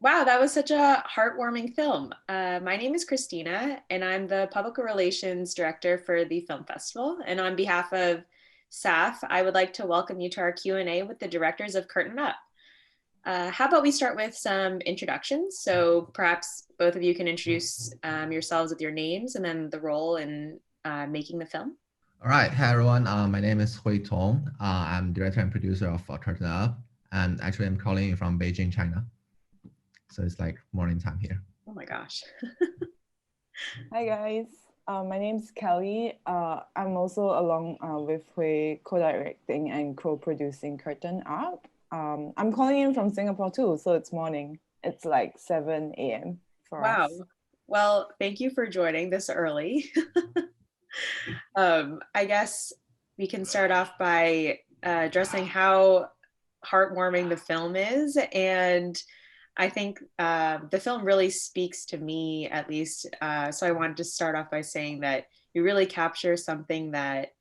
Wow, that was such a heartwarming film. My name is Kristina, and I'm the Public Relations Director for the Film Festival. And on behalf of SAAFF, I would like to welcome you to our Q&A with the directors of Curtain Up. How about we start with some introductions? So perhaps both of you can introduce yourselves with your names and then the role in making the film. All right. Hi, everyone. My name is Tong. I'm director and producer of Curtain Up. And actually, I'm calling you from Beijing, China. So it's like morning time here. Oh my gosh. Hi guys, my name's Kelly. I'm also along with Hui co-directing and co-producing Curtain Up. I'm calling in from Singapore too, so it's morning. It's like 7 a.m. for Wow. us. Well, thank you for joining this early. I guess we can start off by addressing how heartwarming the film is. And I think the film really speaks to me, at least. So I wanted to start off by saying that you really capture something that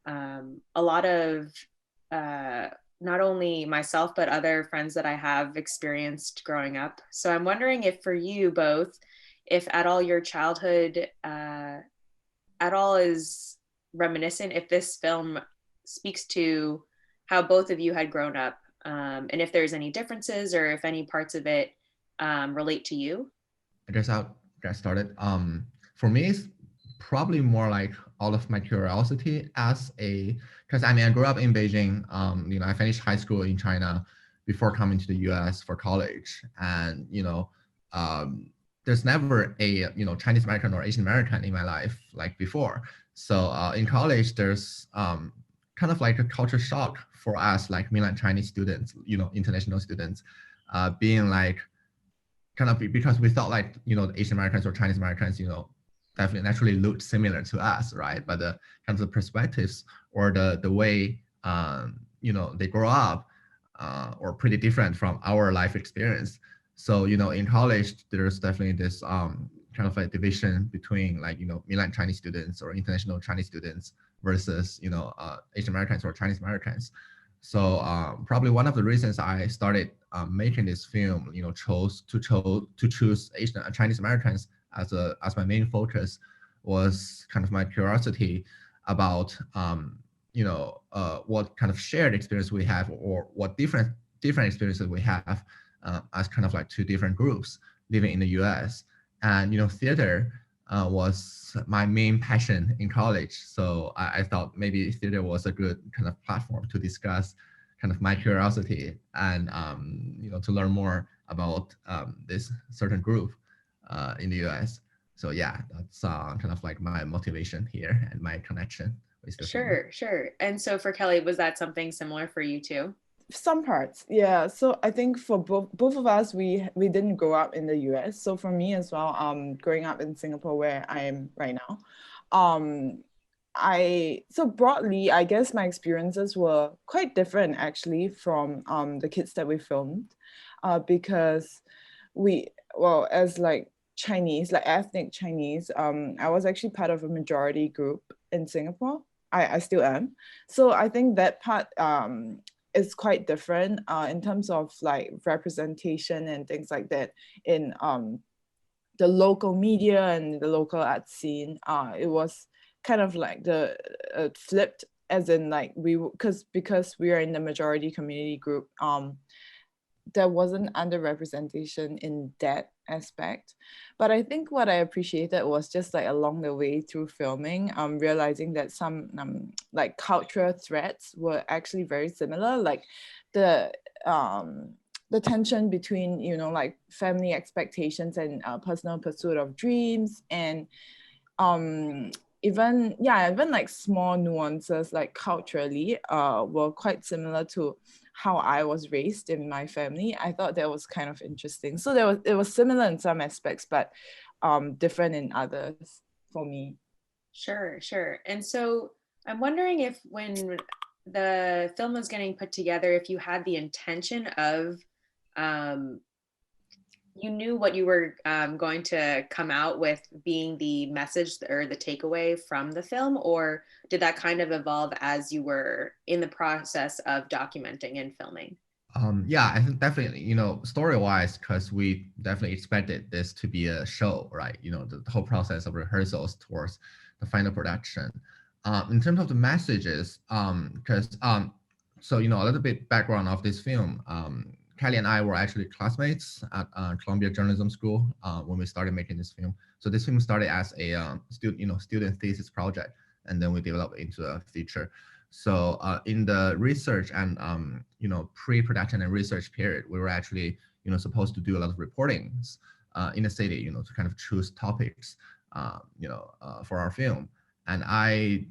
a lot of not only myself, but other friends that I have experienced growing up. So I'm wondering if for you both, if at all your childhood at all is reminiscent, if this film speaks to how both of you had grown up, and if there's any differences or if any parts of it relate to you. I guess I'll get started. For me, it's probably more like all of my curiosity because I grew up in Beijing. I finished high school in China before coming to the US for college. And, there's never a, Chinese American or Asian American in my life like before. So in college, there's kind of like a culture shock for us, like mainland Chinese students, international students, being like, kind of because we thought like, the Asian Americans or Chinese Americans, definitely naturally looked similar to us, right? But the kind of the perspectives or the way, they grow up or pretty different from our life experience. So, in college, there's definitely this kind of like division between like, mainland Chinese students or international Chinese students versus, Asian Americans or Chinese Americans. So probably one of the reasons I started making this film, chose to choose Asian Chinese Americans as my main focus was kind of my curiosity about what kind of shared experience we have or what different experiences we have as kind of like two different groups living in the US. And theater was my main passion in college. So I thought maybe theater was a good kind of platform to discuss kind of my curiosity and to learn more about this certain group in the US. So yeah, that's kind of like my motivation here and my connection with the film. Sure. And so for Kelly, was that something similar for you too? Some parts, yeah. So I think for both of us, we didn't grow up in the US. So for me as well, growing up in Singapore where I am right now, so broadly, I guess my experiences were quite different actually from the kids that we filmed, because as like Chinese, like ethnic Chinese, I was actually part of a majority group in Singapore. I still am. So I think that part is quite different in terms of like representation and things like that in the local media and the local art scene. It was kind of like the flipped, as in like because we are in the majority community group, there wasn't underrepresentation in that aspect. But I think what I appreciated was just like along the way through filming, realizing that some like cultural threads were actually very similar, like the tension between like family expectations and personal pursuit of dreams, and even like small nuances like culturally were quite similar to how I was raised in my family. I thought that was kind of interesting. So it was similar in some aspects, but different in others for me. Sure. And so I'm wondering if when the film was getting put together, if you had the intention of you knew what you were going to come out with being the message or the takeaway from the film, or did that kind of evolve as you were in the process of documenting and filming? Yeah, I think definitely, story-wise, because we definitely expected this to be a show, right? The whole process of rehearsals towards the final production. In terms of the messages, so, a little bit background of this film. Kelly and I were actually classmates at Columbia Journalism School when we started making this film. So this film started as a student thesis project, and then we developed into a feature. So in the research and pre-production and research period, we were actually supposed to do a lot of reportings in the city, to kind of choose topics, for our film. And I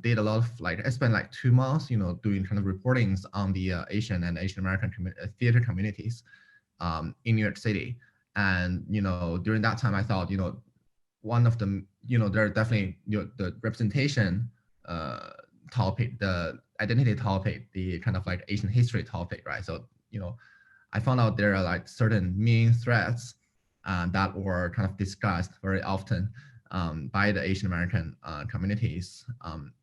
did a lot of I spent like 2 months, doing kind of reportings on the Asian and Asian American theater communities in New York City. And during that time, I thought one of them, there are definitely the representation topic, the identity topic, the kind of like Asian history topic, right? So I found out there are like certain main threads that were kind of discussed very often by the Asian American communities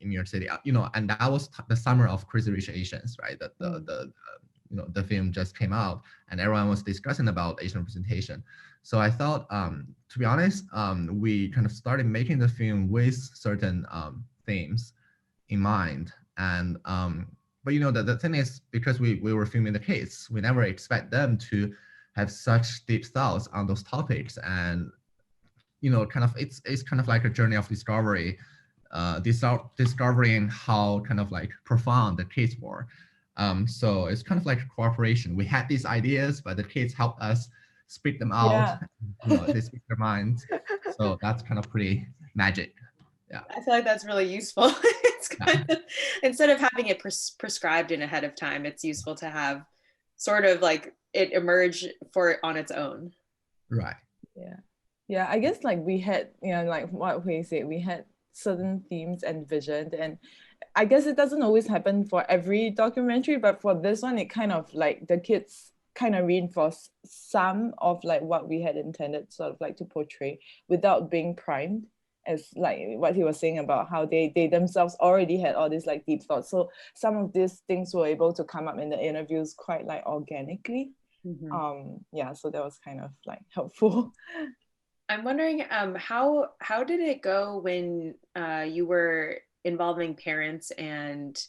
in New York City. And that was the summer of Crazy Rich Asians, right? The film just came out, and everyone was discussing about Asian representation. So I thought, to be honest, we kind of started making the film with certain themes in mind. And but the thing is, because we were filming the kids, we never expect them to have such deep thoughts on those topics. And kind of it's kind of like a journey of discovery, discovering how kind of like profound the kids were. So it's kind of like a cooperation. We had these ideas, but the kids helped us speak them out. Yeah. They speak their minds. So that's kind of pretty magic. Yeah. I feel like that's really useful. It's kind of, instead of having it prescribed in ahead of time, it's useful to have sort of like it emerge on its own. Right. Yeah, I guess like we had, like what we said, we had certain themes and vision, and I guess it doesn't always happen for every documentary, but for this one, it kind of like the kids kind of reinforce some of like what we had intended sort of like to portray without being primed, as like what he was saying about how they themselves already had all these like deep thoughts. So some of these things were able to come up in the interviews quite like organically. Yeah, so that was kind of like helpful. I'm wondering, how did it go when you were involving parents and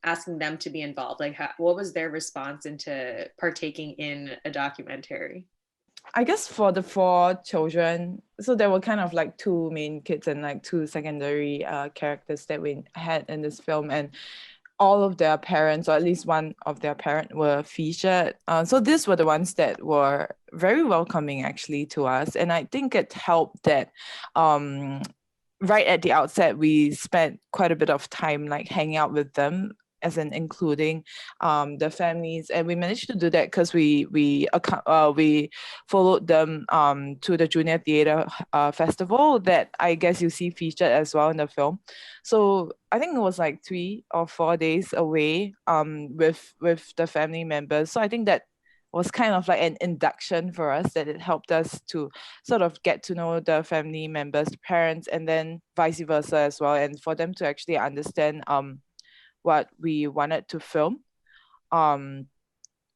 asking them to be involved? Like, what was their response into partaking in a documentary? I guess for the 4 children, so there were kind of like 2 main kids and like 2 secondary characters that we had in this film, and all of their parents, or at least one of their parents, were featured. So these were the ones that were very welcoming actually to us. And I think it helped that right at the outset, we spent quite a bit of time like hanging out with them, as in including the families, and we managed to do that because we followed them to the Junior Theatre Festival that I guess you see featured as well in the film. So I think it was like 3 or 4 days away with the family members. So I think that was kind of like an induction for us, that it helped us to sort of get to know the family members, the parents, and then vice versa as well, and for them to actually understand what we wanted to film.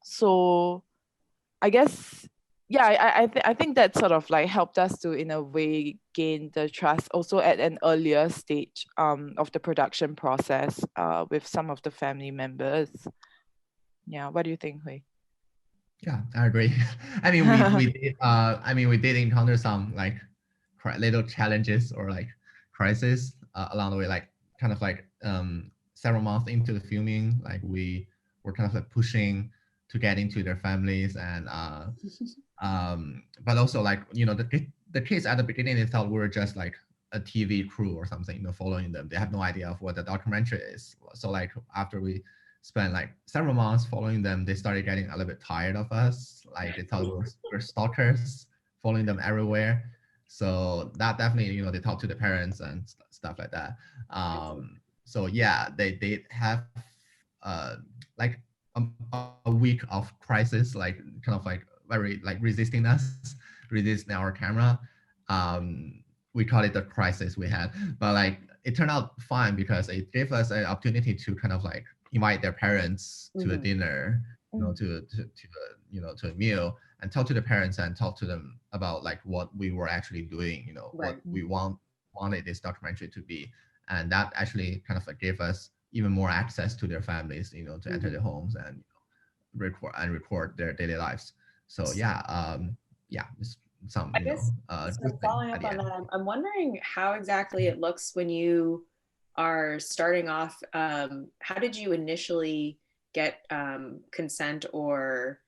So I guess, yeah, I think that sort of like helped us to in a way gain the trust also at an earlier stage of the production process with some of the family members. Yeah, what do you think, Hui? Yeah, I agree. I mean, we did. We did encounter some like little challenges or like crises along the way. Like kind of like several months into the filming, like we were kind of like pushing to get into their families, and but also like the kids at the beginning, they thought we were just like a TV crew or something, following them. They have no idea of what the documentary is. So like after we spent like several months following them, they started getting a little bit tired of us. Like they thought we were stalkers, following them everywhere. So that definitely, they talked to the parents and stuff like that. So yeah, they have like a week of crisis, like kind of like very like resisting us, resisting our camera. We call it the crisis we had, but like it turned out fine because it gave us an opportunity to kind of like invite their parents to a dinner to a meal and talk to the parents and talk to them about like what we were actually doing, what Right. we wanted this documentary to be. And that actually kind of like gave us even more access to their families, to enter their homes and record their daily lives. So yeah, it's some, I guess good so. thing Following at up the on end. that, I'm wondering how exactly it looks when you are starting off. How did you initially get consent or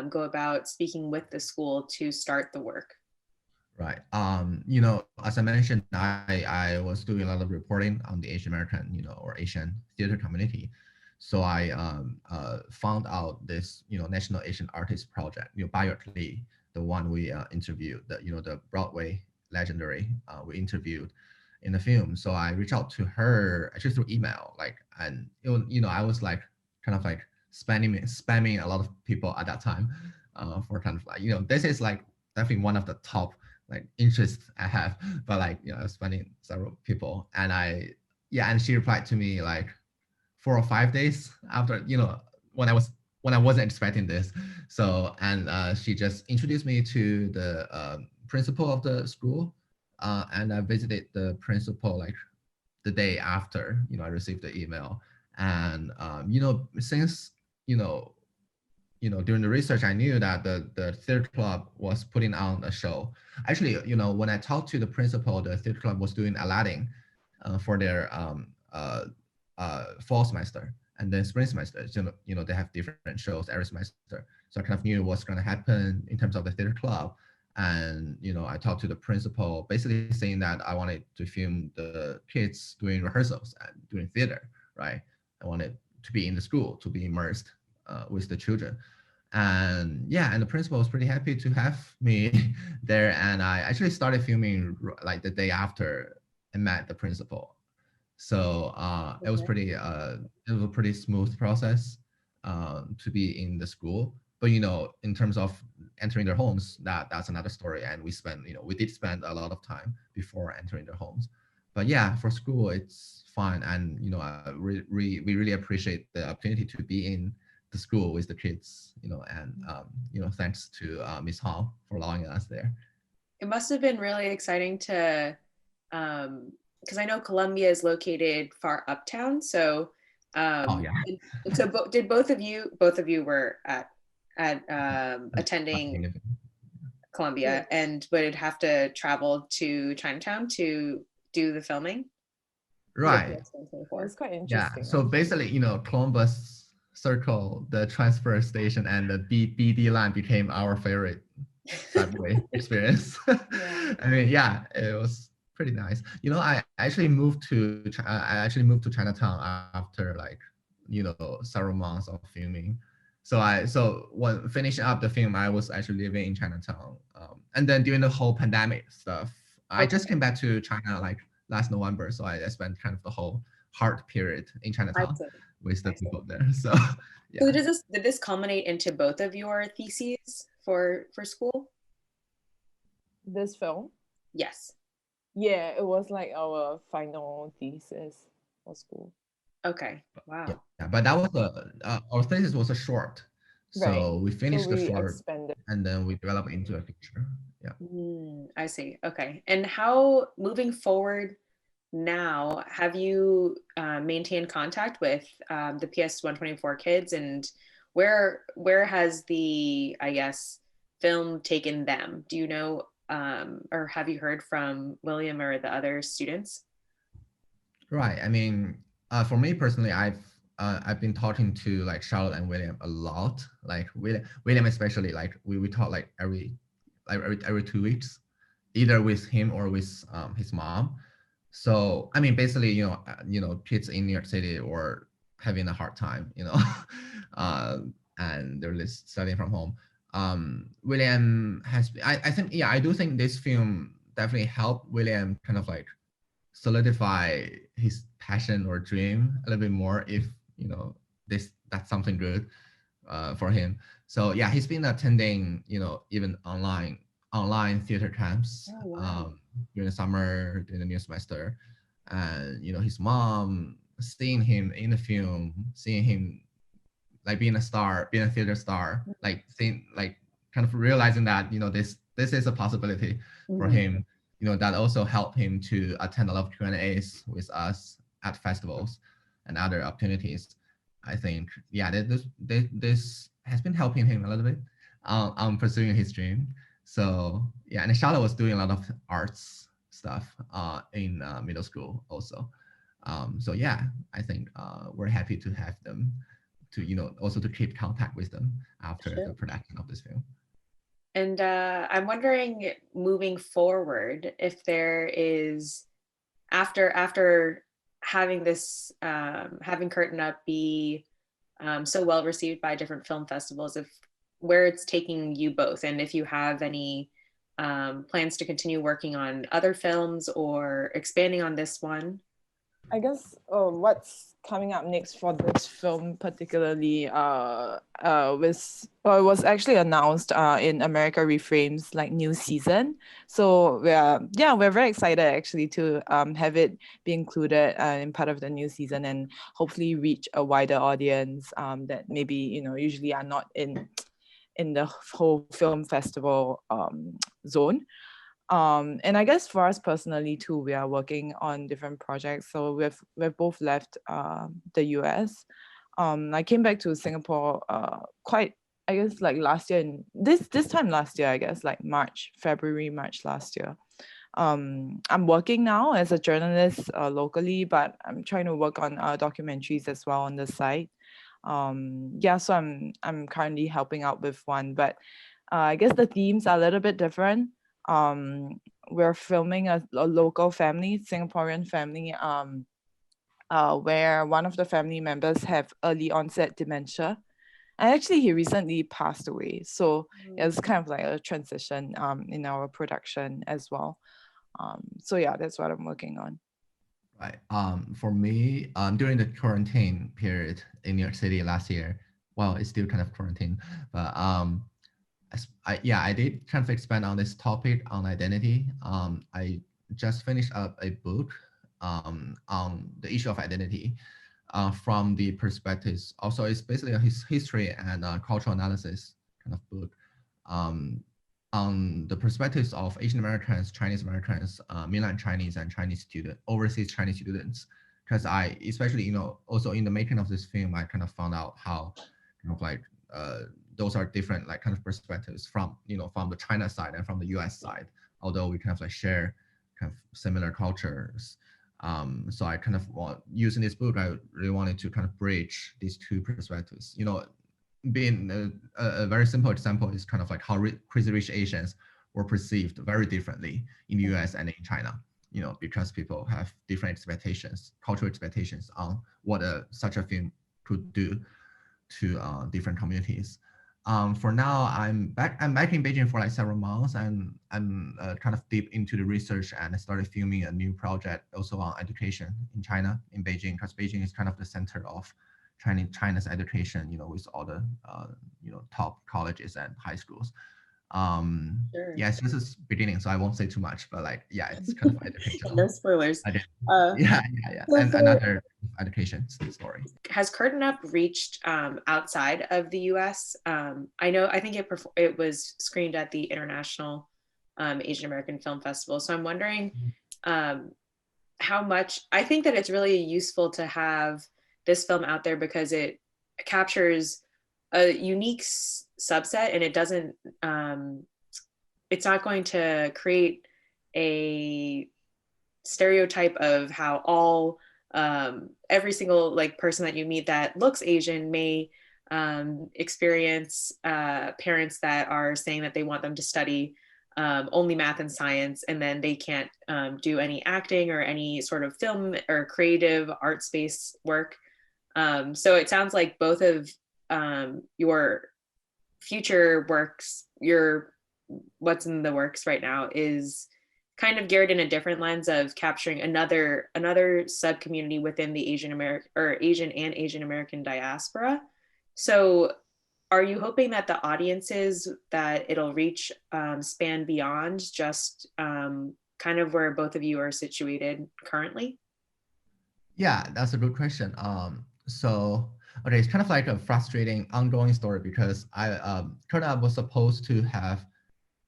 go about speaking with the school to start the work? Right. As I mentioned, I was doing a lot of reporting on the Asian American, or Asian theater community. So I found out this, National Asian Artist Project, Bayard Lee, the one we interviewed, the Broadway legendary we interviewed in the film. So I reached out to her actually through email, like, and I was like kind of like spamming a lot of people at that time, for kind of like, this is like definitely one of the top like interests I have, but like, I was finding several people, and and she replied to me like 4 or 5 days after, when I wasn't expecting this. So, and she just introduced me to the principal of the school, and I visited the principal like the day after, I received the email, and since you know during the research, I knew that the theater club was putting on a show. Actually, when I talked to the principal, the theater club was doing Aladdin for their fall semester, and then spring semester. So, they have different shows every semester. So I kind of knew what's going to happen in terms of the theater club. And, I talked to the principal, basically saying that I wanted to film the kids doing rehearsals and doing theater, right? I wanted to be in the school, to be immersed with the children. And yeah, and the principal was pretty happy to have me there. And I actually started filming like the day after I met the principal. So Okay. it was a pretty smooth process to be in the school. But in terms of entering their homes, that's another story. And we did spend a lot of time before entering their homes. But yeah, for school it's fine, and we really appreciate the opportunity to be in the school with the kids. And thanks to Miss Hall for allowing us there. It must have been really exciting to, because I know Columbia is located far uptown. So, Oh yeah. and so did both of you were at attending Columbia, and would have to travel to Chinatown to do the filming for the Right. PS It's 124. quite Yeah. interesting, So actually. basically, Columbus Circle, the transfer station, and the BD line became our favorite subway experience. Yeah. I mean, yeah, it was pretty nice. I actually moved to Chinatown after like, several months of filming. So when finishing up the film, I was actually living in Chinatown. And then during the whole pandemic stuff, I just Okay, came back to China like last November. So I spent kind of the whole hard period in I Chinatown see. with the I see. people there. So So yeah. did this culminate into both of your theses for school? This film, Yes. yeah, it was like our final thesis for school. Okay. Yeah, Wow. but that was our thesis was a short, Right. so we So finished the we short expanded. and then we developed into a feature. Yeah. I see. Okay. And how, moving forward now, have you maintained contact with the PS 124 kids, and where has the, I guess, film taken them? Do you know, or have you heard from William or the other students? Right. I mean, for me personally, I've been talking to like Charlotte and William a lot. Like William especially, like we talk like every 2 weeks, either with him or with his mom. So I mean, basically, kids in New York City or having a hard time, uh, and they're just studying from home. William I think, yeah, I do think this film definitely helped William kind of like solidify his passion or dream a little bit more, if that's something good for him. So yeah, he's been attending, even online theater camps Oh, wow. during the summer, during the new semester. And his mom seeing him in the film, seeing him like being a star, being a theater star, like seeing, like kind of realizing that, this is a possibility for him, that also helped him to attend a lot of Q&As with us at festivals and other opportunities. I think, yeah, this has been helping him a little bit on pursuing his dream. So yeah, and Charlotte was doing a lot of arts stuff in middle school also. So yeah, I think we're happy to have them, to also to keep contact with them after the production of this film. And I'm wondering, moving forward, if there is, after having this, having Curtain Up be so well received by different film festivals, if where it's taking you both, and if you have any plans to continue working on other films or expanding on this one. I guess what's coming up next for this film particularly it was actually announced in America Reframes like new season. So we're very excited actually to have it be included in part of the new season and hopefully reach a wider audience that maybe usually are not in the whole film festival zone. And I guess for us personally too, we are working on different projects. So we've both left the US. I came back to Singapore quite, I guess, like last year, and this time last year, I guess, like February, March last year. I'm working now as a journalist locally, but I'm trying to work on documentaries as well on the side. So I'm currently helping out with one, but I guess the themes are a little bit different. We're filming a local family, Singaporean family, where one of the family members have early onset dementia. And actually he recently passed away. So it's kind of like a transition in our production as well. So yeah, that's what I'm working on. Right. For me, during the quarantine period in New York City last year, well, it's still kind of quarantine, but I did kind of expand on this topic on identity. I just finished up a book on the issue of identity from the perspectives. Also, it's basically a history and cultural analysis kind of book on the perspectives of Asian Americans, Chinese Americans, mainland Chinese and overseas Chinese students. Because I, especially, also in the making of this film, I kind of found out how kind of like those are different like kind of perspectives from from the China side and from the US side, although we kind of like share kind of similar cultures. So I kind of using this book, I really wanted to kind of bridge these two perspectives. Being a very simple example is kind of like how Crazy Rich Asians were perceived very differently in the US and in China, because people have different expectations, cultural expectations on what such a film could do to different communities. For now, I'm back in Beijing for like several months, and I'm kind of deep into the research, and I started filming a new project also on education in China, in Beijing, because Beijing is kind of the center of China's education, with all the top colleges and high schools. Sure. Yes, this is beginning, so I won't say too much, but like, yeah, it's kind of educational. No spoilers. Yeah. And another education story. Has Curtain Up reached outside of the US? I think it was screened at the International Asian American Film Festival. So I'm wondering how much, I think that it's really useful to have this film out there because it captures a unique subset, and it doesn't, it's not going to create a stereotype of how all every single like person that you meet that looks Asian may experience parents that are saying that they want them to study only math and science, and then they can't do any acting or any sort of film or creative art space work. So it sounds like both of your future works, what's in the works right now, is kind of geared in a different lens of capturing another sub-community within the Asian and Asian American diaspora. So are you hoping that the audiences that it'll reach span beyond just kind of where both of you are situated currently? Yeah, that's a good question. So Okay, it's kind of like a frustrating ongoing story because Kurna was supposed to have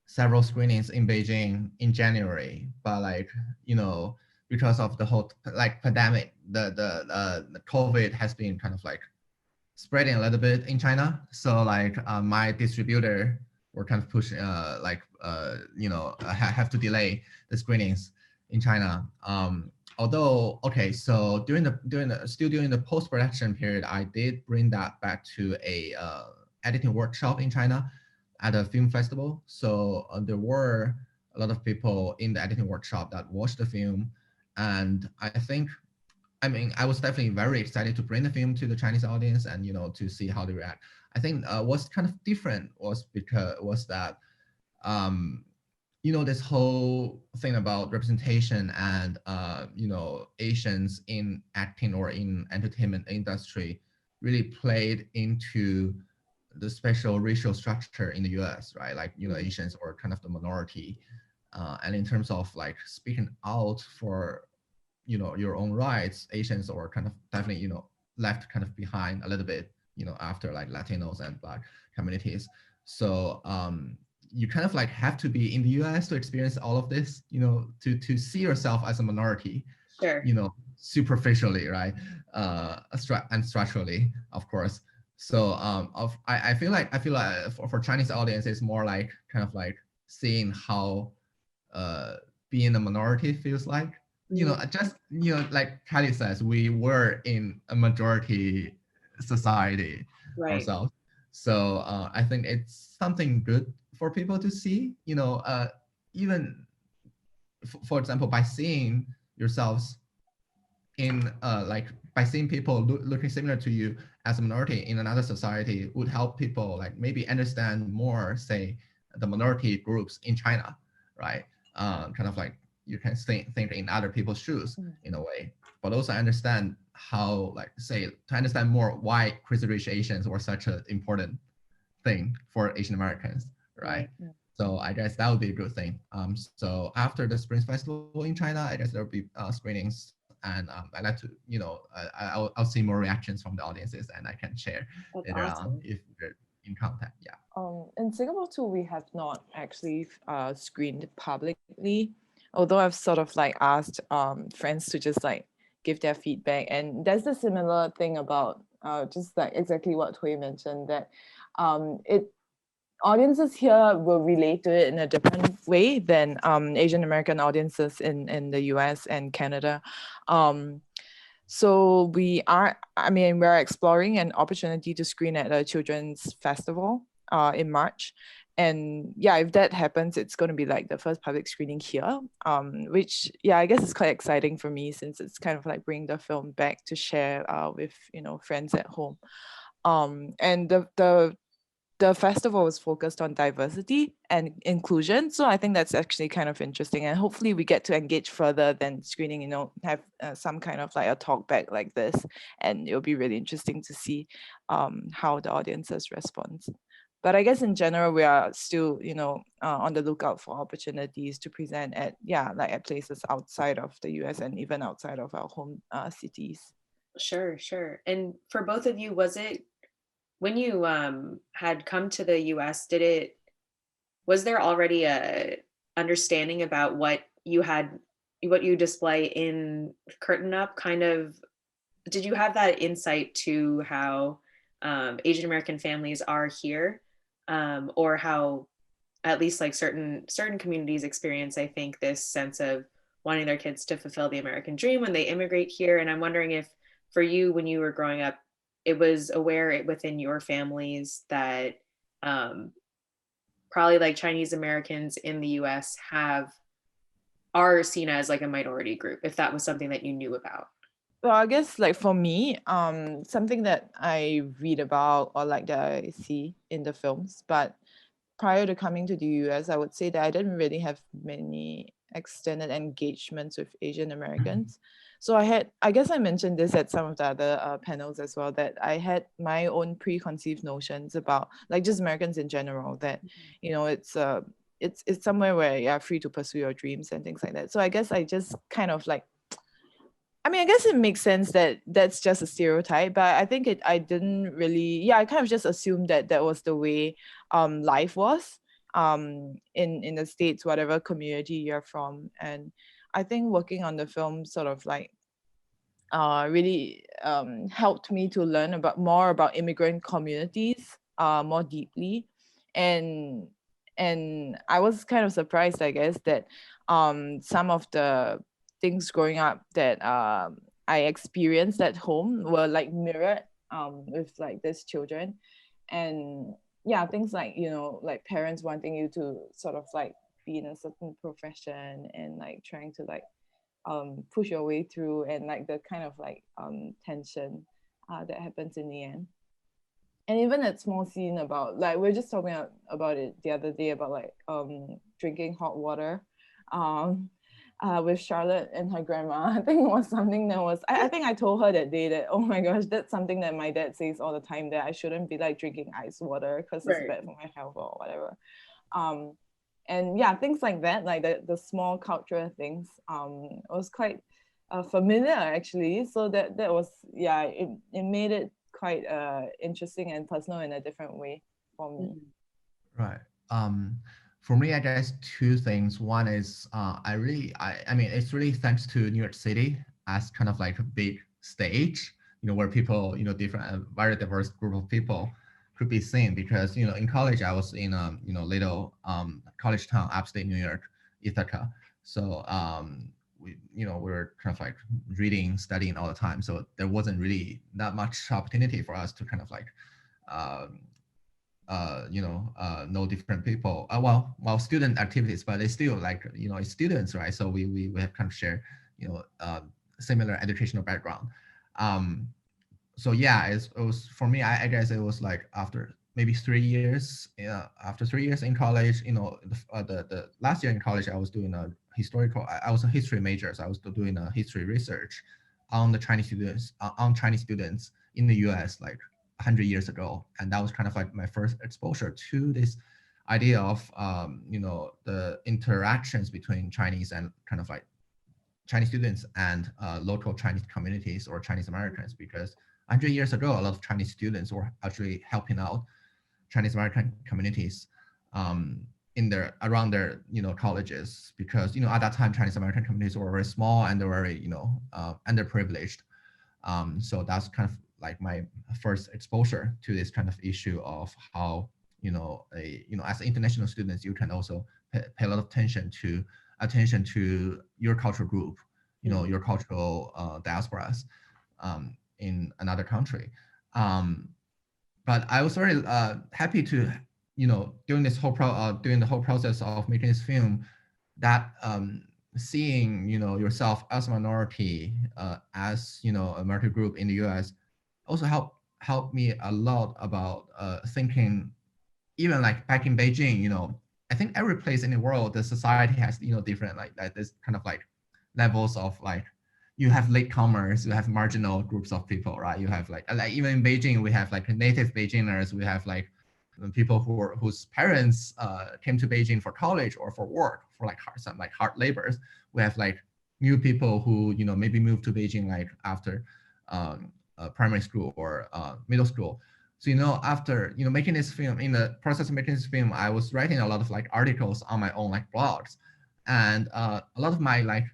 several screenings in Beijing in January, but like, you know, because of the whole like pandemic, the COVID has been kind of like spreading a little bit in China. So like my distributor were kind of pushing have to delay the screenings in China. Although okay, so during the post production period, I did bring that back to a editing workshop in China at a film festival. So there were a lot of people in the editing workshop that watched the film, and I mean, I was definitely very excited to bring the film to the Chinese audience and, you know, to see how they react. I think what's kind of different was that, you know, this whole thing about representation and, you know, Asians in acting or in entertainment industry really played into the special racial structure in the US, right? Like, you know, Asians were kind of the minority. And in terms of like speaking out for, you know, your own rights, Asians are kind of definitely, you know, left kind of behind a little bit, you know, after like Latinos and Black communities. So you kind of like have to be in the US to experience all of this, you know, to see yourself as a minority, Sure. you know, superficially, right? And structurally, of course. So I feel like for Chinese audience, it's more like kind of like seeing how being a minority feels like, you know, just, you know, like Kylie says, we were in a majority society Right. ourselves. So I think it's something good for people to see, you know, even for example, by seeing yourselves in like by seeing people looking similar to you as a minority in another society would help people like maybe understand more, say, the minority groups in China, right? Kind of like you can think in other people's shoes in a way, but also understand how, like, say, to understand more why crazy rich Asians were such an important thing for Asian Americans, right? So I guess that would be a good thing. So after the Spring Festival in China, I guess there'll be screenings, and I'd like to, you know, I'll see more reactions from the audiences, and I can share later on if we're in contact. Yeah. In Singapore too, we have not actually screened publicly, although I've sort of like asked friends to just like give their feedback, and there's a similar thing about just like exactly what Hui mentioned, that audiences here will relate to it in a different way than Asian American audiences in the US and Canada. So we're exploring an opportunity to screen at a children's festival in March. And yeah, if that happens, it's going to be like the first public screening here, which, yeah, I guess is quite exciting for me, since it's kind of like bringing the film back to share with, you know, friends at home. And the festival is focused on diversity and inclusion. So I think that's actually kind of interesting. And hopefully we get to engage further than screening, you know, have some kind of like a talk back like this. And it'll be really interesting to see how the audiences respond. But I guess in general, we are still, you know, on the lookout for opportunities to present at, like at places outside of the US and even outside of our home cities. Sure. And for both of you, was it, when you had come to the US, was there already a understanding about what you display in Curtain Up? Kind of, did you have that insight to how Asian American families are here, or how at least like certain communities experience, I think, this sense of wanting their kids to fulfill the American dream when they immigrate here? And I'm wondering if for you, when you were growing up, it was aware within your families that probably like Chinese Americans in the US are seen as like a minority group, if that was something that you knew about. Well, I guess like for me, something that I read about or like that I see in the films, but prior to coming to the US, I would say that I didn't really have many extended engagements with Asian Americans. So I guess I mentioned this at some of the other panels as well, that I had my own preconceived notions about like just Americans in general, that, you know, it's somewhere where you're free to pursue your dreams and things like that. So I guess I just kind of like I mean, I guess it makes sense that that's just a stereotype, but I think I didn't really, yeah, I kind of just assumed that that was the way life was in the States, whatever community you're from. And I think working on the film sort of like really helped me to learn about more about immigrant communities more deeply. And I was kind of surprised, I guess, that some of the things growing up that I experienced at home were like mirrored with like these children. And yeah, things like, you know, like parents wanting you to sort of like be in a certain profession and like trying to like push your way through, and like the kind of like tension that happens in the end. And even that small scene about like we are just talking about it the other day about like drinking hot water um with Charlotte and her grandma. I think it was something that was I think I told her that day that, oh my gosh, that's something that my dad says all the time, that I shouldn't be like drinking ice water because it's bad for my health or whatever. um and yeah, things like that, like the small cultural things was quite familiar actually. So that was, yeah, it made it quite interesting and personal in a different way for me. Right. For me, I guess two things. One is I mean, it's really thanks to New York City as kind of like a big stage, where people, different, very diverse group of people could be seen. Because, in college, I was in a, little college town, upstate New York, Ithaca. So, we were kind of like reading, studying all the time. So there wasn't really that much opportunity for us to kind of like, um, know different people. Well, student activities, but they still like, it's students, right? So we have kind of share, similar educational background. Um, so yeah, it was for me. I guess it was like after maybe 3 years. After 3 years in college, the last year in college, I was doing a historical. I was a history major, so I was doing a history research on the Chinese students in the U.S. like 100 years ago, and that was kind of like my first exposure to this idea of the interactions between Chinese and kind of like Chinese students and local Chinese communities or Chinese Americans. Because 100 years ago, a lot of Chinese students were actually helping out Chinese American communities in their around their colleges. Because at that time, Chinese American communities were very small and they were very underprivileged. So that's kind of like my first exposure to this kind of issue of how as international students, you can also pay a lot of attention to your cultural group, your cultural diasporas in another country. But I was very happy to, during during the whole process of making this film, that seeing yourself as a minority, as a minority group in the U.S. also helped me a lot about thinking, even like back in Beijing. I think every place in the world, the society has different like this kind of like levels of like, you have latecomers, you have marginal groups of people, right? You have like even in Beijing, we have like native Beijingers, we have like people whose parents came to Beijing for college or for work, for like some like hard labors. We have like new people who maybe moved to Beijing like after primary school or middle school. So after making this film, in the process of making this film, I was writing a lot of like articles on my own like blogs, and a lot of my like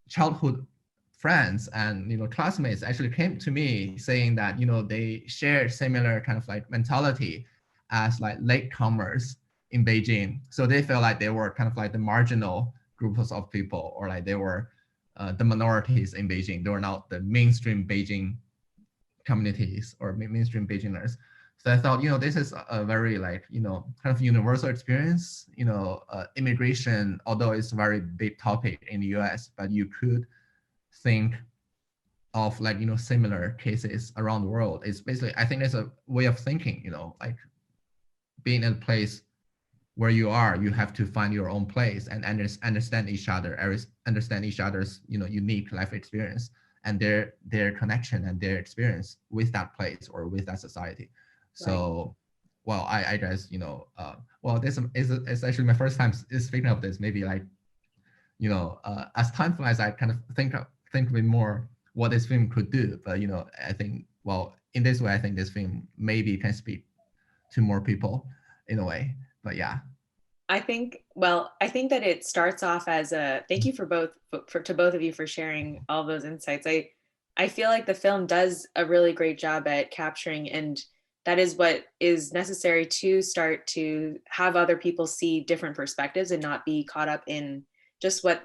childhood friends and classmates actually came to me saying that they share similar kind of like mentality as like latecomers in Beijing. So they felt like they were kind of like the marginal groups of people, or like they were the minorities in Beijing. They were not the mainstream Beijing communities or mainstream Beijingers. So I thought, this is a very like, kind of universal experience. Immigration, although it's a very big topic in the US, but you could think of like, similar cases around the world. It's basically, I think there's a way of thinking, like being in a place where you are, you have to find your own place and understand each other, understand each other's, unique life experience and their connection and their experience with that place or with that society. So, well, I guess, well, this is actually my first time speaking of this. Maybe like, as time flies, I kind of think a bit more what this film could do. But I think, well, in this way, I think this film maybe can speak to more people in a way. But yeah. I think that it starts off as a thank you to both of you for sharing all those insights. I feel like the film does a really great job at capturing, and that is what is necessary to start to have other people see different perspectives and not be caught up in just what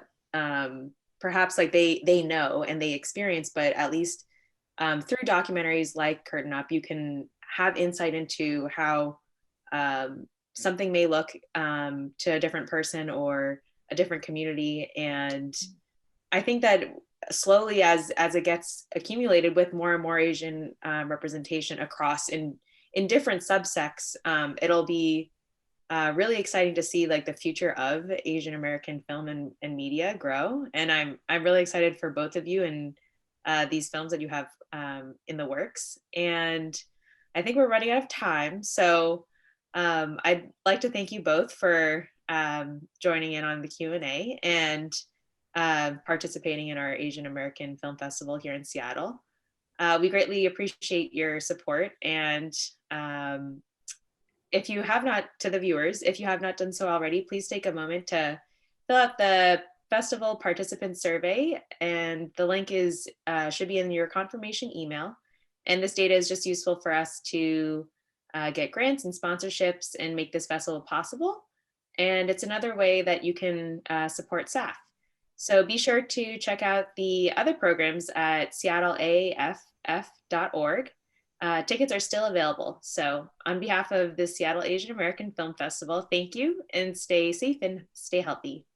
perhaps like they know and they experience, but at least through documentaries like Curtain Up, you can have insight into how something may look to a different person or a different community. And I think that slowly, as it gets accumulated with more and more Asian representation across in different subsects, it'll be really exciting to see like the future of Asian American film and media grow. And I'm really excited for both of you and these films that you have in the works. And I think we're running out of time, so I'd like to thank you both for joining in on the Q&A and participating in our Asian American Film Festival here in Seattle. We greatly appreciate your support, and if you have not, to the viewers, if you have not done so already, please take a moment to fill out the festival participant survey, and the link is should be in your confirmation email. And this data is just useful for us to get grants and sponsorships and make this festival possible. And it's another way that you can support SAAFF. So be sure to check out the other programs at seattleaaff.org. Tickets are still available. So on behalf of the Seattle Asian American Film Festival, thank you and stay safe and stay healthy.